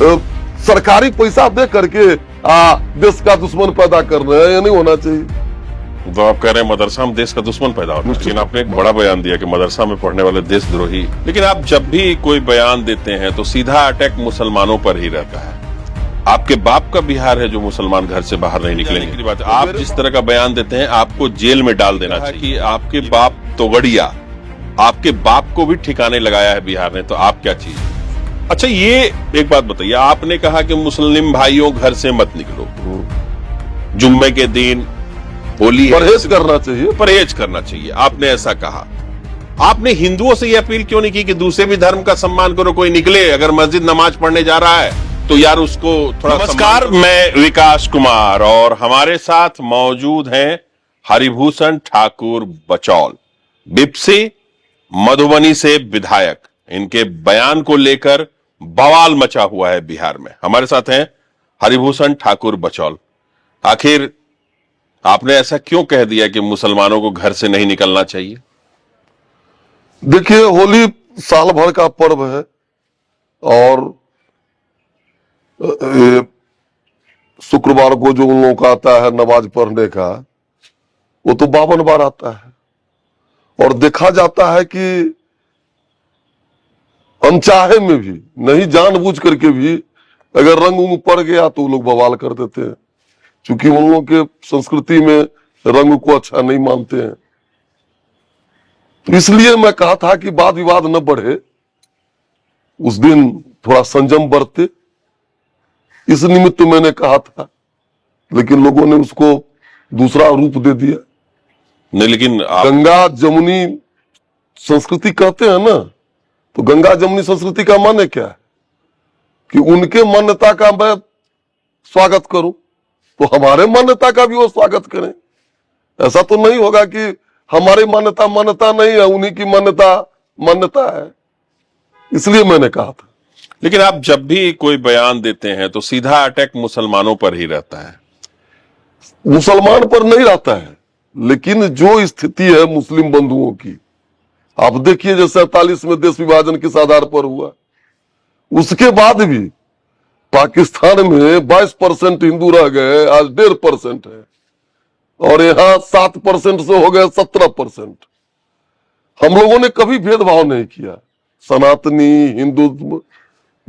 सरकारी पैसा दे करके देश का दुश्मन पैदा कर रहे हैं, ये नहीं होना चाहिए। तो आप कह रहे हैं मदरसा में देश का दुश्मन पैदा होता है, लेकिन आपने एक बड़ा बयान दिया कि मदरसा में पढ़ने वाले देशद्रोही। लेकिन आप जब भी कोई बयान देते हैं तो सीधा अटैक मुसलमानों पर ही रहता है। आपके बाप का बिहार है जो मुसलमान घर से बाहर नहीं निकलेंगे की बात। आप जिस तरह का बयान देते हैं आपको जेल में डाल देना चाहिए कि आपके बाप तोगड़िया, आपके बाप को भी ठिकाने लगाया है बिहार ने, तो आप क्या चीज। अच्छा, ये एक बात बताइए, आपने कहा कि मुस्लिम भाइयों घर से मत निकलो, जुम्मे के दिन होली है, परहेज करना चाहिए, परहेज करना चाहिए, आपने ऐसा कहा। आपने हिंदुओं से यह अपील क्यों नहीं की कि दूसरे भी धर्म का सम्मान करो, कोई निकले अगर मस्जिद नमाज पढ़ने जा रहा है तो यार उसको थोड़ा। नमस्कार, मैं विकास कुमार और हमारे साथ मौजूद हैं हरिभूषण ठाकुर बचौल, बिपसी मधुबनी से विधायक। इनके बयान को लेकर बवाल मचा हुआ है बिहार में। हमारे साथ हैं हरिभूषण ठाकुर बचौल। आखिर आपने ऐसा क्यों कह दिया कि मुसलमानों को घर से नहीं निकलना चाहिए? देखिए, होली साल भर का पर्व है और शुक्रवार को जो उन लोगों का आता है नमाज पढ़ने का, वो तो 52 बार आता है। और देखा जाता है कि अनचाहे में भी, नहीं जानबूझ करके भी, अगर रंग उंग पड़ गया तो वो लोग बवाल कर देते हैं, क्योंकि उन लोगों के संस्कृति में रंग को अच्छा नहीं मानते हैं। तो इसलिए मैं कहा था कि वाद विवाद न बढ़े, उस दिन थोड़ा संयम बरते, इस निमित्त मैंने कहा था। लेकिन लोगों ने उसको दूसरा रूप दे दिया। नहीं, लेकिन गंगा जमुनी संस्कृति कहते हैं ना, तो गंगा जमुनी संस्कृति का माने क्या है कि उनके मान्यता का मैं स्वागत करूं तो हमारे मान्यता का भी वो स्वागत करें। ऐसा तो नहीं होगा कि हमारी मान्यता मान्यता नहीं है, उन्हीं की मान्यता मान्यता है। इसलिए मैंने कहा था। लेकिन आप जब भी कोई बयान देते हैं तो सीधा अटैक मुसलमानों पर ही रहता है। मुसलमान पर नहीं रहता है, लेकिन जो स्थिति है मुस्लिम बंधुओं की, आप देखिए जैसे 47 में देश विभाजन किस आधार पर हुआ, उसके बाद भी पाकिस्तान में 22% हिंदू रह गए, आज 1.5% है, और यहां 7% से हो गए 17%। हम लोगों ने कभी भेदभाव नहीं किया। सनातनी हिंदू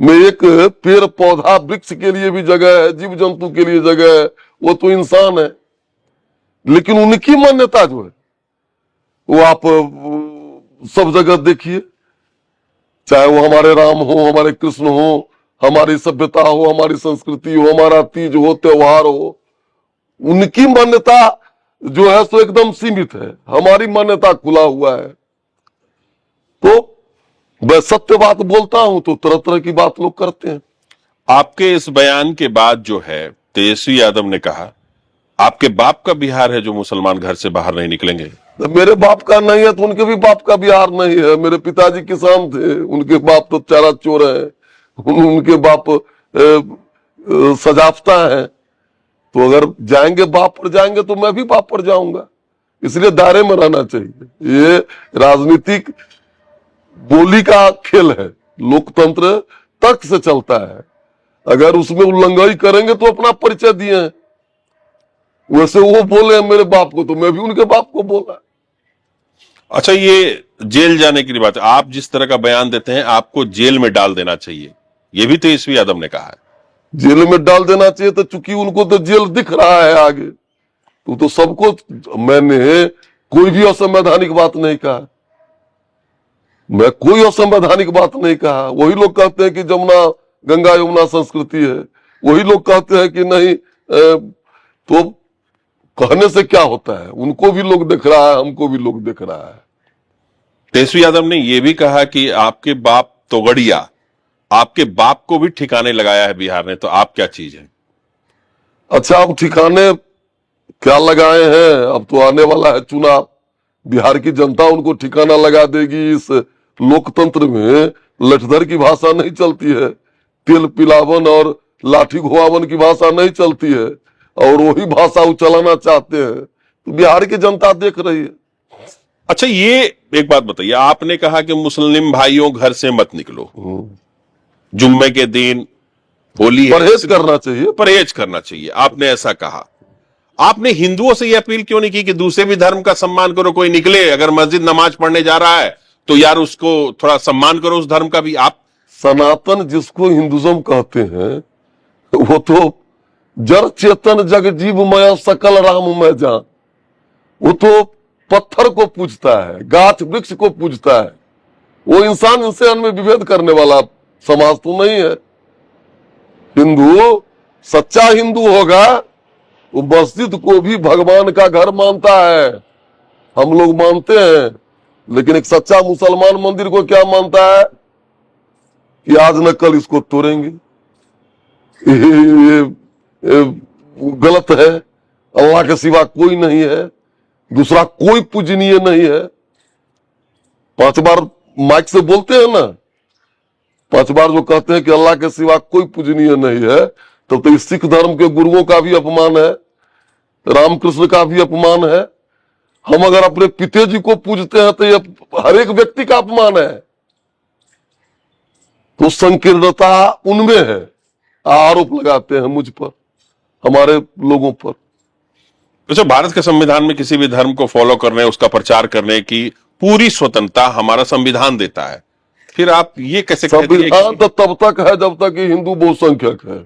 में एक पेड़ पौधा वृक्ष के लिए भी जगह है, जीव जंतु के लिए जगह है, वो तो इंसान है। लेकिन उनकी मान्यता जो है वो आप सब जगह देखिए, चाहे वो हमारे राम हो, हमारे कृष्ण हो, हमारी सभ्यता हो, हमारी संस्कृति हो, हमारा तीज हो, त्योहार हो, उनकी मान्यता जो है सो एकदम सीमित है, हमारी मान्यता खुला हुआ है। तो मैं सत्य बात बोलता हूं तो तरह तरह की बात लोग करते हैं। आपके इस बयान के बाद जो है तेजस्वी यादव ने कहा आपके बाप का बिहार है जो मुसलमान घर से बाहर नहीं निकलेंगे। तो मेरे बाप का नहीं है तो उनके भी बाप का बिहार नहीं है। मेरे पिताजी किसान थे, उनके बाप तो चारा चोर है, उनके बाप सजाफता है। तो अगर जाएंगे बाप पर जाएंगे तो मैं भी बाप पर जाऊंगा। इसलिए दायरे में रहना चाहिए। ये राजनीतिक बोली का खेल है, लोकतंत्र तर्क से चलता है। अगर उसमें उल्लंघन करेंगे तो अपना परिचय दिए हैं, वैसे वो बोले मेरे बाप को तो मैं भी उनके बाप को बोला। अच्छा, ये जेल जाने की बात है, आप जिस तरह का बयान देते हैं आपको जेल में डाल देना चाहिए, ये भी तेजस्वी यादव ने कहा है। जेल में डाल देना चाहिए तो चूंकि उनको तो जेल दिख रहा है आगे, तो सबको, मैंने कोई भी असंवैधानिक बात नहीं कहा, मैं कोई असंवैधानिक बात नहीं कहा। वही लोग कहते हैं कि जमुना गंगा यमुना संस्कृति है, वही लोग कहते हैं कि नहीं। तो कहने से क्या होता है, उनको भी लोग देख रहा है, हमको भी लोग देख रहा है। तेजस्वी यादव ने यह भी कहा कि आपके बाप तोगड़िया, आपके बाप को भी ठिकाने लगाया है बिहार ने, तो आप क्या चीज है? अच्छा, अब ठिकाने क्या लगाए हैं? अब तो आने वाला है चुनाव, बिहार की जनता उनको ठिकाना लगा देगी। इस लोकतंत्र में लठधर की भाषा नहीं चलती है, तेल पिलावन और लाठी घुमावन की भाषा नहीं चलती है, और वही भाषा वो चलाना चाहते हैं। तो बिहार की जनता देख रही है। अच्छा, ये एक बात बताइए, आपने कहा कि मुस्लिम भाइयों घर से मत निकलो, जुम्मे के दिन होली है, परहेज करना चाहिए। परहेज करना चाहिए, आपने ऐसा कहा। आपने हिंदुओं से यह अपील क्यों नहीं की कि दूसरे भी धर्म का सम्मान करो? कोई निकले अगर मस्जिद नमाज पढ़ने जा रहा है तो यार उसको थोड़ा सम्मान करो, उस धर्म का भी। आप सनातन जिसको हिंदुज्म कहते हैं वो तो जड़ चेतन जग जीव मय सकल राम मैं जान, वो तो पत्थर को पूजता है, गाछ वृक्ष को पूजता है। वो इंसान इंसान में विभेद करने वाला समाज तो नहीं है। हिंदू सच्चा हिंदू होगा वो मस्जिद को भी भगवान का घर मानता है। हम लोग मानते हैं, लेकिन एक सच्चा मुसलमान मंदिर को क्या मानता है कि आज न कल इसको तोड़ेंगे। ये गलत है। अल्लाह के सिवा कोई नहीं है, दूसरा कोई पूजनीय नहीं है। 5 बार माइक से बोलते हैं ना, 5 बार जो कहते हैं कि अल्लाह के सिवा कोई पूजनीय नहीं है, तब तो इस सिख धर्म के गुरुओं का भी अपमान है, रामकृष्ण का भी अपमान है। हम अगर अपने पिताजी को पूजते हैं तो ये हर एक व्यक्ति का अपमान है। तो संकीर्णता उनमें है। आरोप लगाते हैं मुझ पर, हमारे लोगों पर। वैसे भारत के संविधान में किसी भी धर्म को फॉलो करने, उसका प्रचार करने की पूरी स्वतंत्रता हमारा संविधान देता है। फिर आप ये कैसे कहते हैं संविधान तो तब तक है जब तक कि हिंदू बहुसंख्यक है।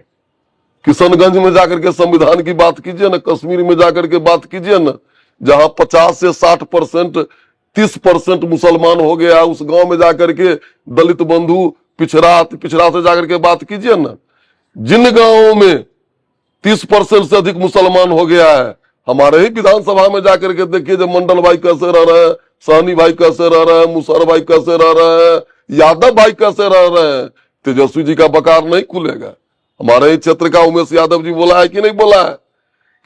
किशनगंज में जाकर के संविधान की बात कीजिए ना, कश्मीर में जाकर के बात कीजिए ना, जहां 50 से 60%, 30% मुसलमान हो गया, उस गांव में जाकर के दलित बंधु पिछड़ा से जाकर के बात कीजिए ना। जिन गांवों में 30% से अधिक मुसलमान हो गया है, हमारे ही विधानसभा में जाकर के देखिए, जब मंडल भाई कैसे रह रहे हैं, सहनी भाई कैसे रह रहे हैं, मुसर भाई कैसे रह रहे हैं, यादव भाई कैसे रह रहे हैं। तेजस्वी जी का बकार नहीं खुलेगा। हमारे ही क्षेत्र का उमेश यादव जी बोला है कि नहीं बोला है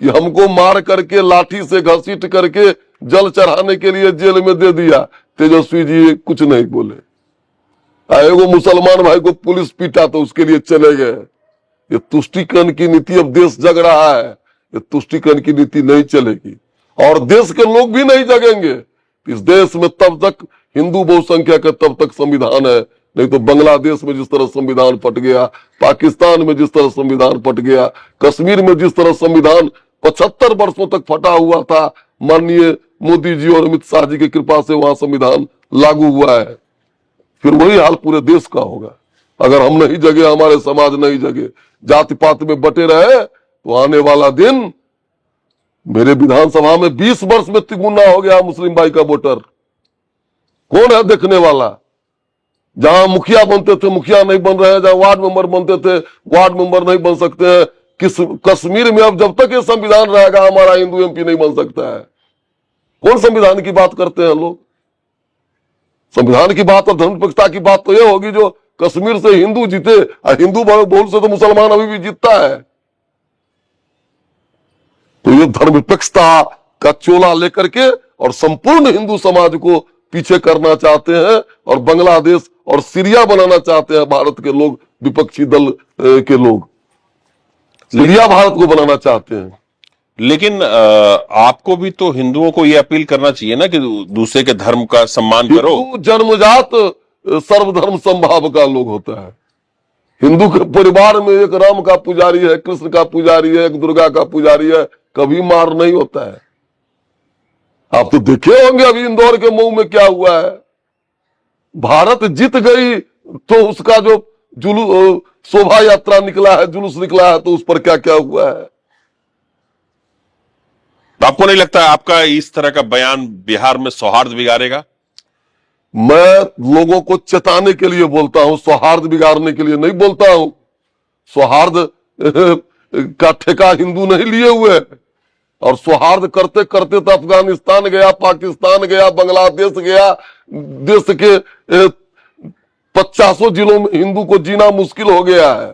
कि हमको मार करके लाठी से घसीट करके जल चढ़ाने के लिए जेल में दे दिया। तेजस्वी जी कुछ नहीं बोले। एगो मुसलमान भाई को पुलिस पीटा तो उसके लिए चले गए। ये तुष्टीकरण की नीति अब देश जग रहा है। ये तुष्टीकरण की नीति नहीं चलेगी और देश के लोग भी नहीं जगेंगे। इस देश में तब तक हिंदू बहुसंख्यक है, तब तक संविधान है। नहीं तो बांग्लादेश में जिस तरह संविधान फट गया, पाकिस्तान में जिस तरह संविधान फट गया, कश्मीर में जिस तरह संविधान 75 वर्षों तक फटा हुआ था, माननीय मोदी जी और अमित शाह जी की कृपा से वहां संविधान लागू हुआ है। फिर वही हाल पूरे देश का होगा। अगर हम नहीं जगे, हमारे समाज नहीं जगे, जाति पात में बटे रहे, तो आने वाला दिन, मेरे विधानसभा में 20 वर्ष में तिगुना हो गया मुस्लिम भाई का वोटर। कौन है देखने वाला? जहां मुखिया बनते थे मुखिया नहीं बन रहे हैं, जहां वार्ड मेंबर बनते थे वार्ड मेंबर नहीं बन सकते हैं। कश्मीर में अब जब तक ये संविधान रहेगा हमारा हिंदू एमपी नहीं बन सकता है। कौन संविधान की बात करते हैं लोग? संविधान की बात और धर्मनिरपेक्षता की बात तो ये होगी जो कश्मीर से हिंदू जीते, और हिंदू बोल से तो मुसलमान अभी भी जीतता है। तो ये धर्मनिरपेक्षता का चोला लेकर के और संपूर्ण हिंदू समाज को पीछे करना चाहते हैं और बांग्लादेश और सीरिया बनाना चाहते हैं भारत के लोग, विपक्षी दल के लोग सीरिया भारत को बनाना चाहते हैं। लेकिन आपको भी तो हिंदुओं को यह अपील करना चाहिए ना कि दूसरे के धर्म का सम्मान करो। हिंदू जन्मजात सर्वधर्म संभाव का लोग होता है। हिंदू के परिवार में एक राम का पुजारी है, कृष्ण का पुजारी है, एक दुर्गा का पुजारी है, कभी मार नहीं होता है। आप तो देखे होंगे अभी इंदौर के मऊ में क्या हुआ है। भारत जीत गई तो उसका जो शोभा यात्रा निकला है, जुलूस निकला है, तो उस पर क्या क्या हुआ है। आपको नहीं लगता आपका इस तरह का बयान बिहार में सौहार्द बिगाड़ेगा? मैं लोगों को चेताने के लिए बोलता हूं, सौहार्द बिगाड़ने के लिए नहीं बोलता हूं। सौहार्द का ठेका हिंदू नहीं लिए हुए, और सौहार्द करते करते तो अफगानिस्तान गया, पाकिस्तान गया, बांग्लादेश गया। देश के 50 जिलों में हिंदू को जीना मुश्किल हो गया है।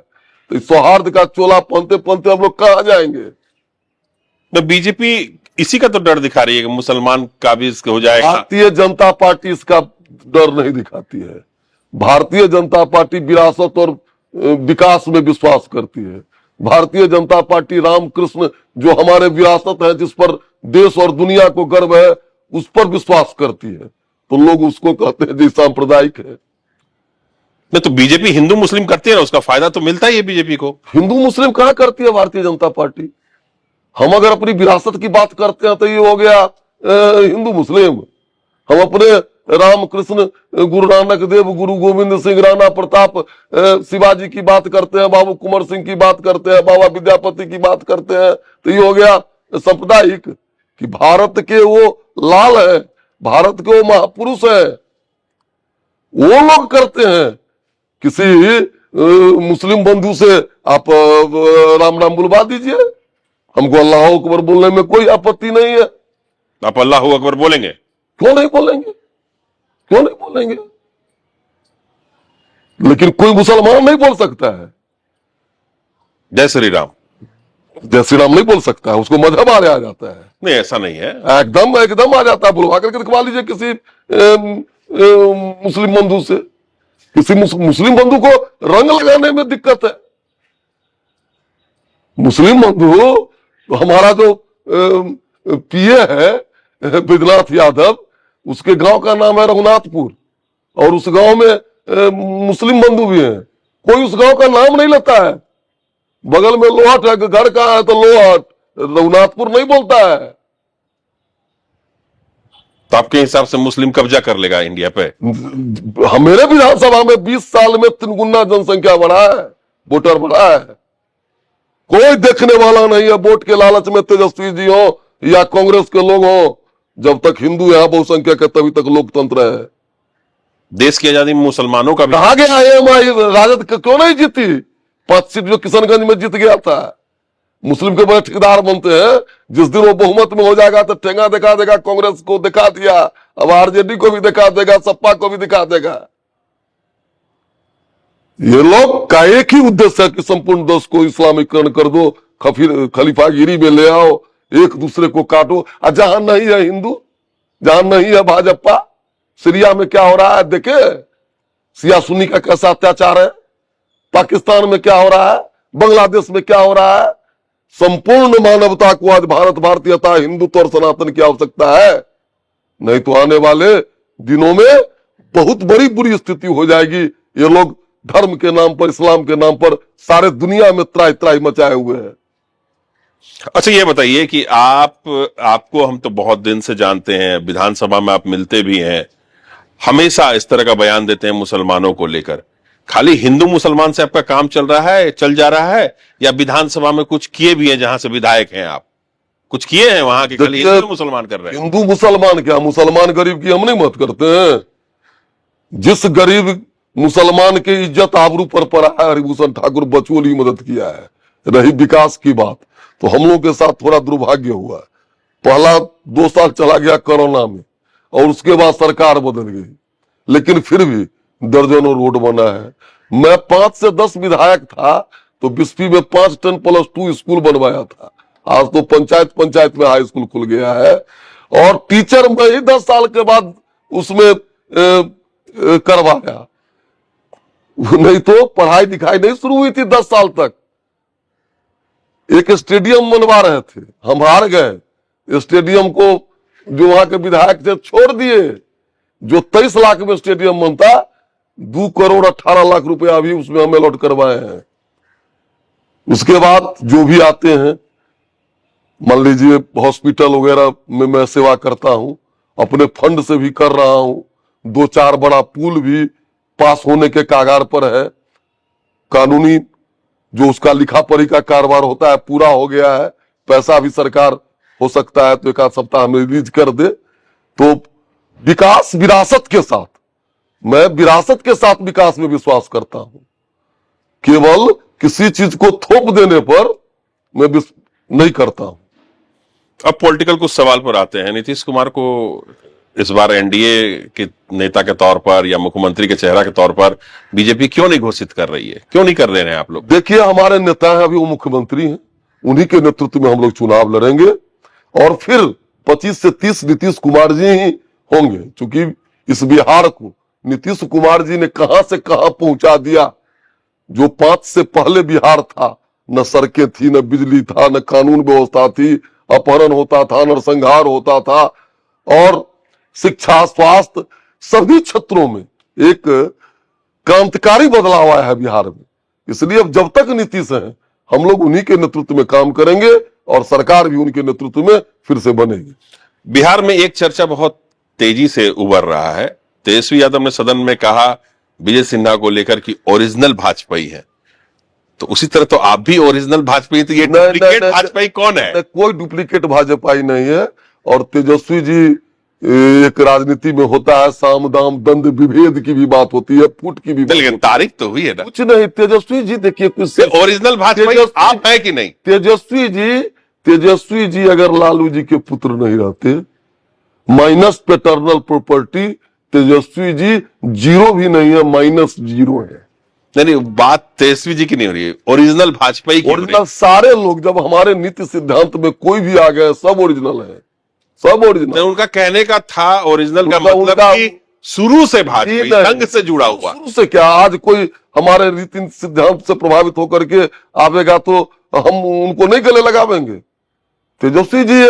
तो सौहार्द का चोला पहनते पहनते हम लोग कहां जाएंगे? तो बीजेपी इसी का तो डर दिखा रही है कि मुसलमान काबिज हो जाएगा। भारतीय जनता पार्टी इसका डर नहीं दिखाती है। भारतीय जनता पार्टी विरासत और विकास में विश्वास करती है। भारतीय जनता पार्टी रामकृष्ण जो हमारे विरासत है, जिस पर देश और दुनिया को गर्व है, उस पर विश्वास करती है। तो लोग उसको कहते हैं जी सांप्रदायिक है। नहीं तो बीजेपी हिंदू मुस्लिम करती है ना, उसका फायदा तो मिलता ही है बीजेपी को। हिंदू मुस्लिम कहां करती है भारतीय जनता पार्टी? हम अगर अपनी विरासत की बात करते हैं तो ये हो गया हिंदू मुस्लिम। हम अपने रामकृष्ण, गुरु नानक देव, गुरु गोविंद सिंह, राणा प्रताप, शिवाजी की बात करते हैं, बाबू कुंवर सिंह की बात करते हैं, बाबा विद्यापति की बात करते हैं, तो ये हो गया सांप्रदायिक। कि भारत के वो लाल है, भारत के वो महापुरुष है, वो लोग करते हैं। किसी मुस्लिम बंधु से आप राम नाम बुलवा दीजिए, हमको अल्लाह अकबर बोलने में कोई आपत्ति नहीं है। आप अल्लाह अकबर बोलेंगे? क्यों नहीं बोलेंगे, क्यों नहीं बोलेंगे? लेकिन कोई मुसलमान नहीं बोल सकता है जय श्री राम। जय श्री राम नहीं बोल सकता है, उसको मजहब आ जाता है। नहीं, ऐसा नहीं है। एकदम एकदम आ जाता है। बुलवा करके दिखवा लीजिए किसी मुस्लिम बंधु से। किसी मुस्लिम बंधु को रंग लगाने में दिक्कत है। मुस्लिम बंधु तो हमारा जो पीए है बैद्यनाथ यादव, उसके गांव का नाम है रघुनाथपुर, और उस गांव में मुस्लिम बंधु भी हैं। कोई उस गांव का नाम नहीं लेता है। बगल में लोहाट है, घर कहां है तो लोहाट, रघुनाथपुर नहीं बोलता है। तो आपके हिसाब से मुस्लिम कब्जा कर लेगा इंडिया पे? मेरे विधानसभा में 20 साल में 3 गुना जनसंख्या बढ़ा है, वोटर बढ़ा है। कोई देखने वाला नहीं है वोट के लालच में तेजस्वी जी हो या कांग्रेस के लोग हो। जब तक हिंदू यहाँ बहुसंख्यक है तभी तक लोकतंत्र है। देश की आजादी में मुसलमानों का भी कहा गया एएमआई राजद क्यों नहीं जीती? 5 सीट जो किशनगंज में जीत गया था। मुस्लिम के बड़े ठेकेदार बनते हैं। जिस दिन वो बहुमत में हो जाएगा तो ठेंगा दिखा देगा, कांग्रेस को दिखा दिया, अब आरजेडी को भी दिखा देगा, सपा को भी दिखा देगा। ये लोग का एक ही उद्देश्य है कि संपूर्ण देश को इस्लामीकरण कर दो, खलीफागिरी में ले आओ, एक दूसरे को काटो। और जहां नहीं है हिंदू, जहां नहीं है भाजपा, सीरिया में क्या हो रहा है देखे, शिया सुन्नी का कैसा अत्याचार है, पाकिस्तान में क्या हो रहा है, बांग्लादेश में क्या हो रहा है। संपूर्ण मानवता को आज भारत भारतीयता, हिंदुत्व और सनातन की आवश्यकता है। नहीं तो आने वाले दिनों में बहुत बड़ी बुरी स्थिति हो जाएगी। ये लोग धर्म के नाम पर, इस्लाम के नाम पर सारे दुनिया में त्राही त्राही मचाए हुए हैं। अच्छा, ये बताइए कि आपको हम तो बहुत दिन से जानते हैं, विधानसभा में आप मिलते भी हैं, हमेशा इस तरह का बयान देते हैं मुसलमानों को लेकर। खाली हिंदू मुसलमान से आपका काम चल जा रहा है, या विधानसभा में कुछ किए भी हैं? जहां से विधायक हैं आप, कुछ किए हैं वहां के? खाली हिंदू मुसलमान कर रहे हैं? हिंदू मुसलमान क्या, मुसलमान गरीब की हम नहीं मत करते हैं। जिस गरीब मुसलमान की इज्जत आबरू पर पड़ा है, हरिभूषण ठाकुर बचोल ही मदद किया है। रही विकास की बात, तो हम लोग के साथ थोड़ा दुर्भाग्य हुआ। पहला 2 साल चला गया कोरोना में, और उसके बाद सरकार बदल गई, लेकिन फिर भी दर्जनों रोड बना है। मैं 5 से 10 विधायक था तो बिस्फी में 5 10+2 स्कूल बनवाया था। आज तो पंचायत में हाई स्कूल खुल गया है। और टीचर मैं ही 10 साल के बाद उसमें करवाया, नहीं तो पढ़ाई लिखाई नहीं शुरू हुई थी 10 साल तक। एक स्टेडियम बनवा रहे थे, हम हार गए। स्टेडियम को जो वहां के विधायक थे छोड़ दिए। जो 23 लाख में स्टेडियम बनता, 2 करोड़ 18 लाख रुपया अभी उसमें हमें अलॉट करवाए हैं। उसके बाद जो भी आते हैं, मान लीजिए हॉस्पिटल वगैरह में मैं सेवा करता हूं, अपने फंड से भी कर रहा हूं। 2-4 बड़ा पुल भी पास होने के कागार पर है। कानूनी जो उसका लिखा पढ़ी का कारोबार होता है पूरा हो गया है। पैसा भी सरकार हो सकता है तो 1 आध सप्ताह में रिलीज कर दे। तो विकास विरासत के साथ, मैं विरासत के साथ विकास में विश्वास करता हूं। केवल किसी चीज को थोप देने पर मैं नहीं करता हूं। अब पॉलिटिकल कुछ सवाल पर आते हैं। नीतीश कुमार को इस बार एनडीए के नेता के तौर पर या मुख्यमंत्री के चेहरा के तौर पर बीजेपी क्यों नहीं घोषित कर रही है? क्यों नहीं कर रहे हैं आप लोग? देखिए, हमारे नेता हैं अभी, वो मुख्यमंत्री हैं, उन्हीं के नेतृत्व में हम लोग चुनाव लड़ेंगे। और फिर 25 से 30 नीतीश कुमार जी ही होंगे। क्योंकि इस बिहार को नीतीश कुमार जी ने कहां से कहां पहुंचा दिया। जो 5 से पहले बिहार था, न सड़कें थी, न बिजली था, न कानून व्यवस्था थी, अपहरण होता था, नरसंहार होता था, और शिक्षा, स्वास्थ्य, सभी क्षेत्रों में एक क्रांतिकारी बदलाव आया है बिहार में। इसलिए अब जब तक नीतीश हैं हम लोग उन्हीं के नेतृत्व में काम करेंगे और सरकार भी उनके नेतृत्व में फिर से बनेगी। बिहार में एक चर्चा बहुत तेजी से उभर रहा है। तेजस्वी यादव ने सदन में कहा विजय सिन्हा को लेकर कि ओरिजिनल भाजपाई है, तो उसी तरह तो आप भी ओरिजिनल भाजपाई, तो ये डुप्लीकेट भाजपाई कौन है? कोई डुप्लीकेट भाजपाई नहीं है। और तेजस्वी जी एक राजनीति में होता है साम दाम दंड विभेद की भी बात होती है, फूट की भी बात लेकिन तारीख तो हुई है ना। कुछ नहीं, तेजस्वी जी देखिए कुछ ओरिजिनल भाजपाई आप है कि नहीं? तेजस्वी जी अगर लालू जी के पुत्र नहीं रहते, minus paternal property, Tejashwi ji zero भी नहीं है, -0 है। नहीं, बात तेजस्वी जी की नहीं हो रही है, ओरिजिनल भाजपाई की। ओरिजिनल सारे लोग जब हमारे नीति सिद्धांत में कोई भी आ गए सब ओरिजिनल है, सब ओरिजिनल। उनका कहने का था ओरिजिनल का मतलब कि शुरू से भाजपा संघ से जुड़ा हुआ। शुरू से क्या, आज कोई हमारे रीति सिद्धांत से प्रभावित होकर के आवेगा तो हम उनको नहीं गले लगावेंगे। तेजस्वी जी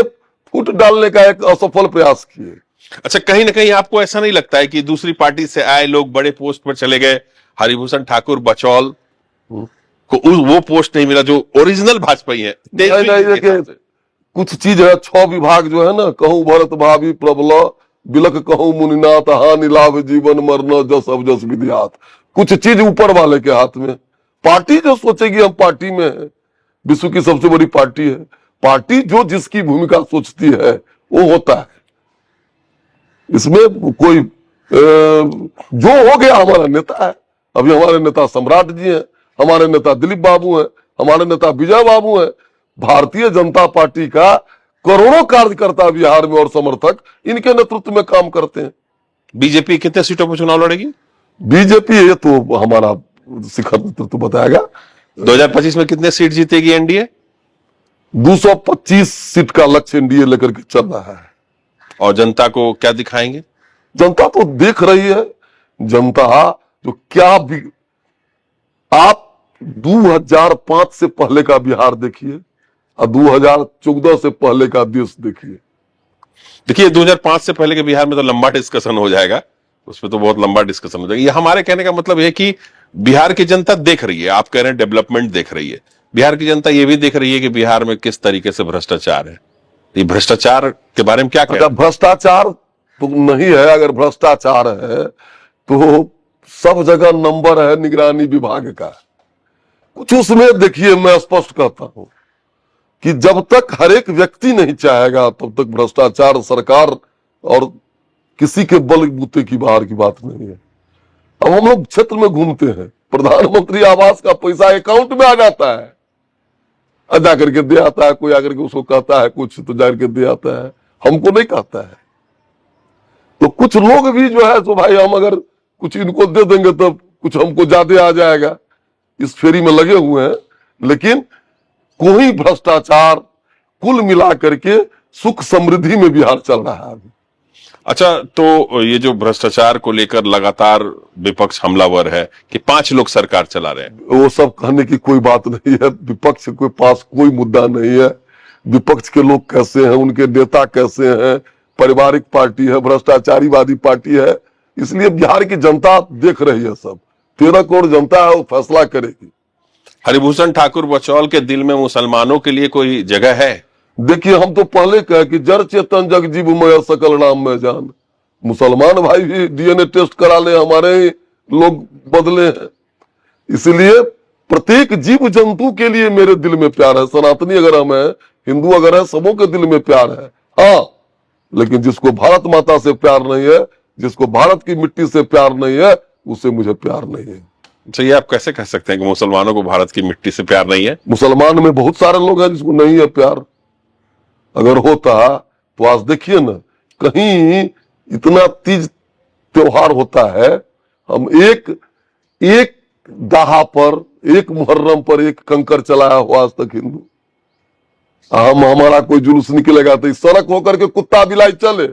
फुट डालने का एक असफल प्रयास किए। अच्छा, कहीं ना कहीं आपको ऐसा नहीं लगता है कि दूसरी पार्टी से आए लोग बड़े पोस्ट पर चले गए, हरिभूषण ठाकुर बचौल को वो पोस्ट नहीं मिला जो ओरिजिनल भाजपाई है? कुछ चीज है, 6 विभाग जो है ना, कहूं भरत भाभी प्रबल बिलक कहूं मुनिनाथ, हानि लाभ जीवन मरना जस अब जस विधियात। कुछ चीज ऊपर वाले के हाथ में। पार्टी जो सोचेगी हम पार्टी में है, विश्व की सबसे बड़ी पार्टी है, पार्टी जो जिसकी भूमिका सोचती है वो होता है। इसमें कोई जो हो गया हमारा नेता है। अभी हमारे नेता सम्राट जी हैं, हमारे नेता दिलीप बाबू हैं, हमारे नेता विजय बाबू हैं। भारतीय जनता पार्टी का करोड़ों कार्यकर्ता बिहार में और समर्थक इनके नेतृत्व में काम करते हैं। बीजेपी कितने सीटों पर चुनाव लड़ेगी? बीजेपी ये तो हमारा शिखर नेतृत्व बताएगा। 2025 में कितने सीट जीतेगी एनडीए? 225 सीट का लक्ष्य एनडीए लेकर के चल रहा है। और जनता को क्या दिखाएंगे? जनता तो देख रही है। जनता जो क्या भी, आप 2005 से पहले का बिहार देखिए और 2014 से पहले का देश देखिए। देखिए 2005 से पहले के बिहार में तो लंबा डिस्कशन हो जाएगा, उसमें तो बहुत लंबा डिस्कशन हो जाएगा। ये हमारे कहने का मतलब है कि बिहार की जनता देख रही है, आप कह रहे हैं डेवलपमेंट देख रही है, बिहार की जनता ये भी देख रही है कि बिहार में किस तरीके से भ्रष्टाचार है। ये भ्रष्टाचार के बारे में क्या कहते हैं? भ्रष्टाचार तो नहीं है, अगर भ्रष्टाचार है तो सब जगह नंबर है निगरानी विभाग का। कुछ उसमें देखिए, मैं स्पष्ट कहता हूं कि जब तक हर एक व्यक्ति नहीं चाहेगा तब तक भ्रष्टाचार सरकार और किसी के बलबूते की बाहर की बात नहीं है। अब हम लोग क्षेत्र में घूमते हैं, प्रधानमंत्री आवास का पैसा अकाउंट में आ जाता है, अदा करके दे आता है, कोई आकर के उसको कहता है कुछ तो जाकर के दे आता है, हमको नहीं कहता है। तो कुछ लोग भी जो है तो भाई हम अगर कुछ इनको दे देंगे तो कुछ हमको ज्यादा आ जाएगा, इस फेरी में लगे हुए हैं। लेकिन कोई भ्रष्टाचार कुल मिला करके सुख समृद्धि में बिहार चल रहा है अभी। अच्छा, तो ये जो भ्रष्टाचार को लेकर लगातार विपक्ष हमलावर है कि 5 लोग सरकार चला रहे हैं, वो सब कहने की कोई बात नहीं है। विपक्ष के पास कोई मुद्दा नहीं है। विपक्ष के लोग कैसे हैं, उनके नेता कैसे हैं, पारिवारिक पार्टी है, भ्रष्टाचारीवादी पार्टी है, इसलिए बिहार की जनता देख रही है। सब 13 करोड़ जनता है, वो फैसला करेगी। हरिभूषण ठाकुर बचौल के दिल में मुसलमानों के लिए कोई जगह है? देखिए, हम तो पहले कहे कि जड़ चेतन जग जीव मय सकल नाम में जान। मुसलमान भाई भी डीएनए टेस्ट करा ले, हमारे ही लोग बदले हैं। इसलिए प्रत्येक जीव जंतु के लिए मेरे दिल में प्यार है। सनातनी अगर हम है, हिंदू अगर है, सबों के दिल में प्यार है। हाँ, लेकिन जिसको भारत माता से प्यार नहीं है, जिसको भारत की मिट्टी से प्यार नहीं है, उससे मुझे प्यार नहीं है। अच्छा, ये आप कैसे कह सकते हैं कि मुसलमानों को भारत की मिट्टी से प्यार नहीं है? मुसलमान में बहुत सारे लोग हैं जिसको नहीं है प्यार। अगर होता तो आज देखिए ना, कहीं इतना तीज त्योहार होता है, हम एक दाहा पर, एक मुहर्रम पर एक कंकर चलाया हुआ आज तक हिंदू। हमारा कोई जुलूस निकलेगा तो इस सड़क होकर के कुत्ता बिलाई चले,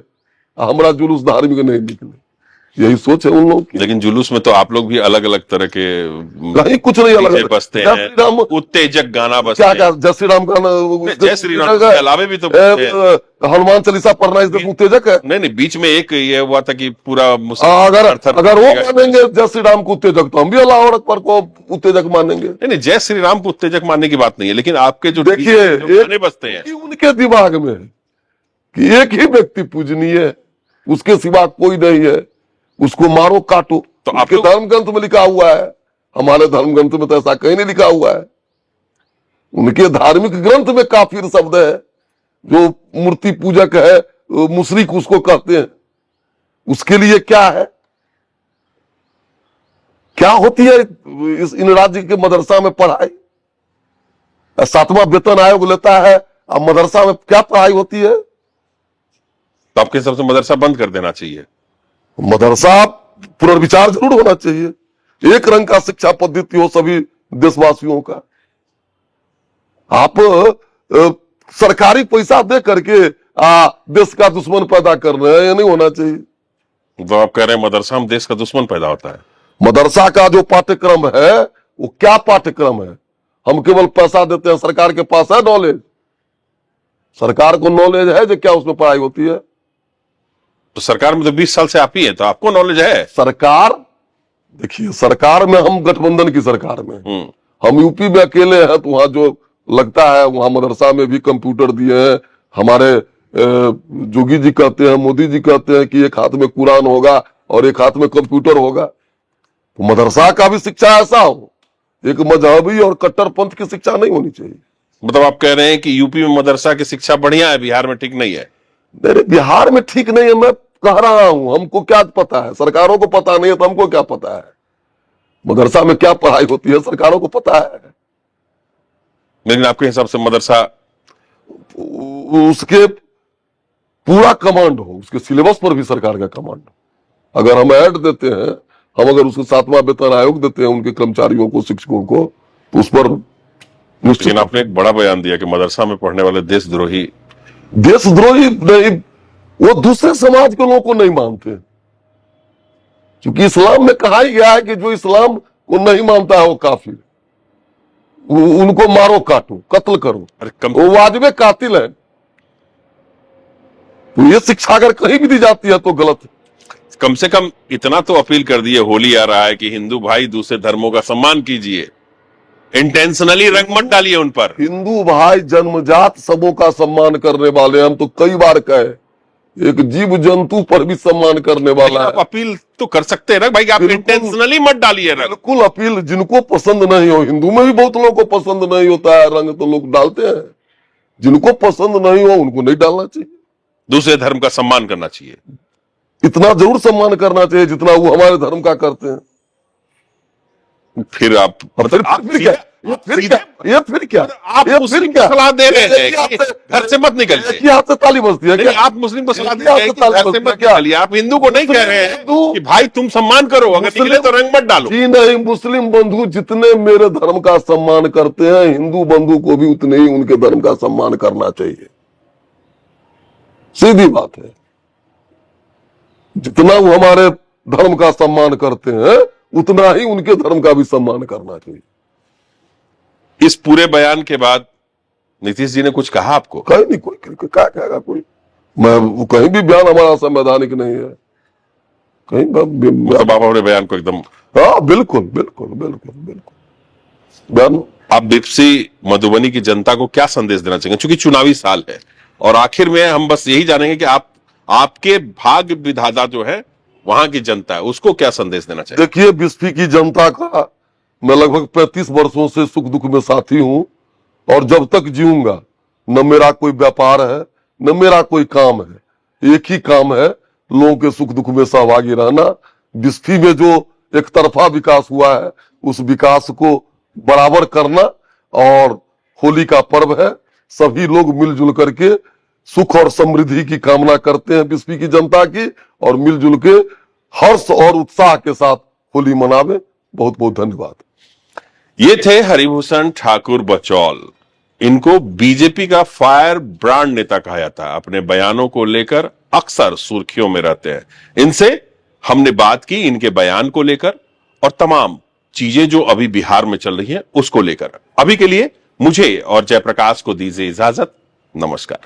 हमारा जुलूस धार्मिक नहीं निकले। यही सोच है उन लोगों की। लेकिन जुलूस में तो आप लोग भी अलग अलग तरह के नहीं, कुछ नहीं अलग डीजे बजते जय हैं, श्री राम उत्तेजक गाना बजते क्या हैं। क्या जय श्री राम का जय श्री राम के अलावे भी तो बजते हैं। हनुमान चालीसा पढ़ना इसमें उत्तेजक है? नहीं नहीं, बीच में एक ये हुआ था कि पूरा अगर वो मानेंगे जय श्री राम को उत्तेजक, तो हम भी अल्लाह अकबर को उत्तेजक मानेंगे। नहीं नहीं, जय श्री राम को उत्तेजक मानने की बात नहीं है, लेकिन आपके जो देखिए गाने बजते हैं उनके दिमाग में है कि एक ही व्यक्ति पूजनीय है, उसके सिवा कोई नहीं है, उसको मारो काटो। तो तो आप आपके लोग धर्म ग्रंथ में लिखा हुआ है, हमारे धर्म ग्रंथ में तो ऐसा कहीं नहीं लिखा हुआ है। उनके धार्मिक ग्रंथ में काफिर शब्द है, जो मूर्ति पूजक है, मुशरिक उसको कहते हैं। उसके लिए क्या है, क्या होती है इन राज्य के मदरसा में पढ़ाई? 7वां वेतन आयोग लेता है, अब मदरसा में क्या पढ़ाई होती है? तो आपके हिसाब से मदरसा बंद कर देना चाहिए। मदरसा पुनर्विचार जरूर होना चाहिए, एक रंग का शिक्षा पद्धति हो सभी देशवासियों का। आप सरकारी पैसा दे करके देश का दुश्मन पैदा कर रहे हैं, ये नहीं होना चाहिए। तो आप कह रहे हैं मदरसा में देश का दुश्मन पैदा होता है? मदरसा का जो पाठ्यक्रम है वो क्या पाठ्यक्रम है? हम केवल पैसा देते हैं, सरकार के पास है नॉलेज? सरकार को नॉलेज है जो क्या उसमें पढ़ाई होती है? तो सरकार में तो 20 साल से आप ही है, तो आपको नॉलेज है। सरकार, देखिए सरकार में हम गठबंधन की सरकार में, हम यूपी में अकेले हैं, तो वहां जो लगता है वहां मदरसा में भी कंप्यूटर दिए हैं। हमारे जोगी जी कहते हैं, मोदी जी कहते हैं कि एक हाथ में कुरान होगा और एक हाथ में कंप्यूटर होगा। तो मदरसा का भी शिक्षा ऐसा हो, एक मजहबी और कट्टरपंथ की शिक्षा नहीं होनी चाहिए। मतलब आप कह रहे हैं कि यूपी में मदरसा की शिक्षा बढ़िया है, बिहार में ठीक नहीं है? मेरे बिहार में ठीक नहीं है, मैं कह रहा हूं, हमको क्या पता है? सरकारों को पता नहीं है तो हमको क्या पता है मदरसा में क्या पढ़ाई होती है? सरकारों को पता है। लेकिन आपके हिसाब से मदरसा, उसके पूरा कमांड हो, उसके सिलेबस पर भी सरकार का कमांड हो। अगर हम ऐड देते हैं, हम अगर उसको 7वां वेतन आयोग देते हैं उनके कर्मचारियों को, शिक्षकों को, तो उस पर निश्चित। लेकिन आपने एक बड़ा बयान दिया कि मदरसा में पढ़ने वाले देशद्रोही नहीं, वो दूसरे समाज के लोगों को नहीं मानते, क्योंकि इस्लाम में कहा ही गया है कि जो इस्लाम को नहीं मानता है वो काफिर, उनको मारो काटो कत्ल करो, वो वाजिब कातिल है। तो ये शिक्षा अगर कहीं भी दी जाती है तो गलत है। कम से कम इतना तो अपील कर दिए, होली आ रहा है, कि हिंदू भाई दूसरे धर्मों का सम्मान कीजिए, इंटेंशनली रंग मत डालिए उन पर। हिंदू भाई जन्मजात सबों का सम्मान करने वाले, हम तो कई बार कहे, एक जीव जंतु पर भी सम्मान करने वाला है। आप अपील तो कर सकते हैं ना भाई, आप इंटेंशनली मत डालिए रंग। बिल्कुल अपील, जिनको पसंद नहीं हो, हिंदू में भी बहुत लोगों को पसंद नहीं होता है रंग, तो लोग डालते हैं। जिनको पसंद नहीं हो उनको नहीं डालना चाहिए। दूसरे धर्म का सम्मान करना चाहिए, इतना जरूर सम्मान करना चाहिए जितना वो हमारे धर्म का करते हैं। फिर आप फिर क्या? ये फिर क्या? आप मुस्लिम को सलाह दे रहे हैं कि घर से मत निकलिए। हाथ से ताली बजती है क्या? आप मुस्लिम को सलाह दे रहे हैं कि घर से मत निकलिए। आप हिंदू को नहीं कह रहे हैं कि भाई तुम सम्मान करो, अगर निकले तो रंग मत डालो। जी नहीं, मुस्लिम बंधु जितने मेरे धर्म का सम्मान करते हैं, हिंदू बंधु को भी उतने ही उनके धर्म का सम्मान करना चाहिए। सीधी बात है, जितना वो हमारे धर्म का सम्मान करते हैं उतना ही उनके धर्म का भी सम्मान करना चाहिए। इस पूरे बयान के बाद नीतीश जी ने कुछ कहा आपको? कहीं नहीं, कोई क्या कहेगा कोई? मैं कहीं भी बयान हमारा संवैधानिक नहीं है कहीं। मतलब आप अपने बयान को एकदम, हाँ बिल्कुल बिल्कुल बिल्कुल बिल्कुल बयान। आप बिपसी मधुबनी की जनता को क्या संदेश देना चाहेंगे, क्योंकि चुनावी साल है, और आखिर में हम बस यही जानेंगे कि आपके भाग्य विधाता जो है वहां की जनता है, उसको क्या संदेश देना चाहिए? देखिए, बिस्फी की जनता का मैं लगभग 35 वर्षों से सुख दुख में साथी हूं, और जब तक जीऊंगा न मेरा कोई व्यापार है न मेरा कोई काम है, एक ही काम है, लोगों के सुख दुख में सहभागी रहना। बिस्फी में जो एक तरफा विकास हुआ है उस विकास को बराबर करना, और होली का पर्व है, सभी लोग मिलजुल करके सुख और समृद्धि की कामना करते हैं बिस्फी की जनता की, और मिलजुल के हर्ष और उत्साह के साथ होली मनावे। बहुत बहुत धन्यवाद। ये थे हरिभूषण ठाकुर बचौल। इनको बीजेपी का फायर ब्रांड नेता कहा जाता है, अपने बयानों को लेकर अक्सर सुर्खियों में रहते हैं। इनसे हमने बात की इनके बयान को लेकर और तमाम चीजें जो अभी बिहार में चल रही हैं उसको लेकर। अभी के लिए मुझे और जयप्रकाश को दीजिए इजाजत। नमस्कार।